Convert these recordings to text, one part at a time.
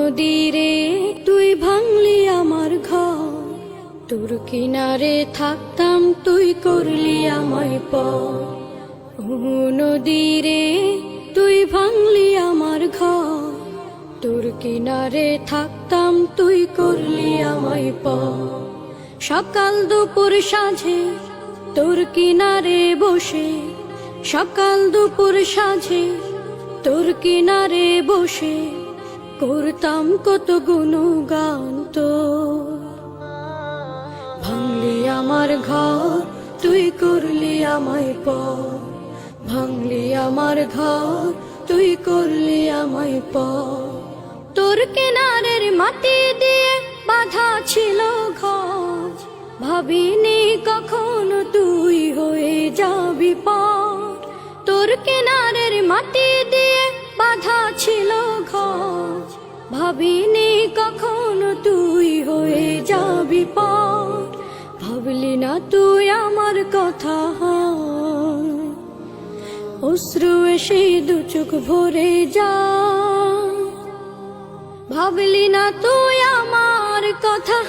নদীরে তুই ভাঙলি আমার ঘর, তোর কিনারে থাকতাম তুই করলি আমায় পর। নদীরে তুই ভাঙলি আমার ঘর, তোর কিনারে থাকতাম তুই করলি আমায় পর। সকাল দুপুর সাঁঝে তোর কিনারে বসে, সকাল দুপুর সাঁঝে তোর কিনারে বসে করতাম কত গুণগান তোর। ভাঙলি আমার ঘর তুই করলি আমায় পর, ভাঙলি আমার ঘর তুই করলি আমায় পর। তোর কিনারের মাটি দিয়ে বাঁধা ছিল ঘর, ভাবিনি কখনো তুই হয়ে যাবি পার। তোর কিনারের মাটি দিয়ে বাঁধা ছিল ঘর, ভাবিনি কখনো তুই হয়ে যাবি পার। ভাবলি না তুই আমার কথা, অশ্রু এসে দু চোখ ভরে যা। ভাবলি না তুই আমার কথা,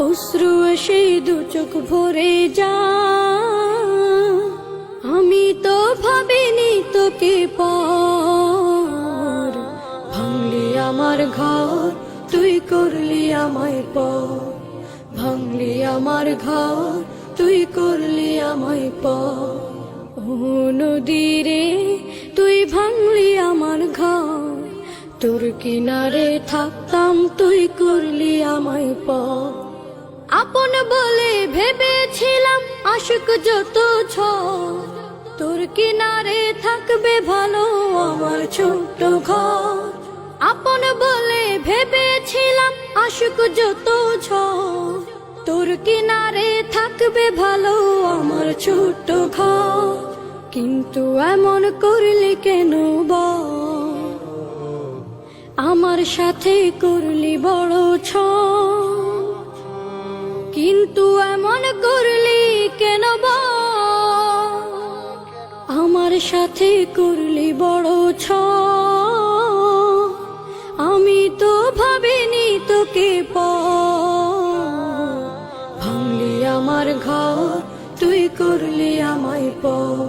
অশ্রু এসে দু চোখ ভরে যা। আমি তো ভাবিনি তোকে পর, ভাঙলি আমার ঘর তুই করলি আমায় পর, ভাঙলি আমার ঘর তুই করলি আমায় পর। নদীরে তুই ভাঙলি আমার ঘর, তোর কিনারে থাকতাম তুই করলি আমায় পর। আপন বলে ভেবেছিলাম আশিক যত ঝড়, তোর কিনারে থাকবে ভালো আমার ছোট্ট ঘর। আপন বলে ভেবেছিলাম আশিক যত ঝড়, তোর কিনারে থাকবে ভালো আমার ছোট্ট ঘর। কিন্তু এমন করলি কেন বল, আমার সাথে করলি বড় ছল। কিন্তু এমন করলি কেন বল, আমার সাথে করলি বড় ছল। আমি তো ভাবিনি তোকে পর, ভাঙলি আমার ঘর তুই করলি আমায় পর,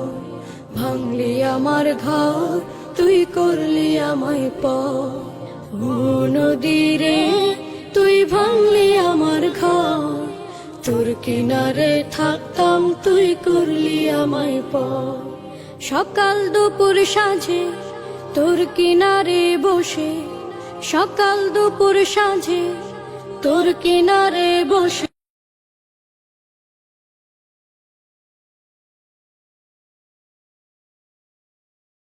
ভাঙলি আমার ঘর তুই করলি আমায় পর। নদীরে তুই ভাঙলি আমার ঘর, তোর কিনারে থাকতাম তুই করলি আমায় পর। সকাল দুপুর সাঁঝে তোর কিনারে বসে, সকাল দুপুর সাঁঝে তোর কিনারে বসে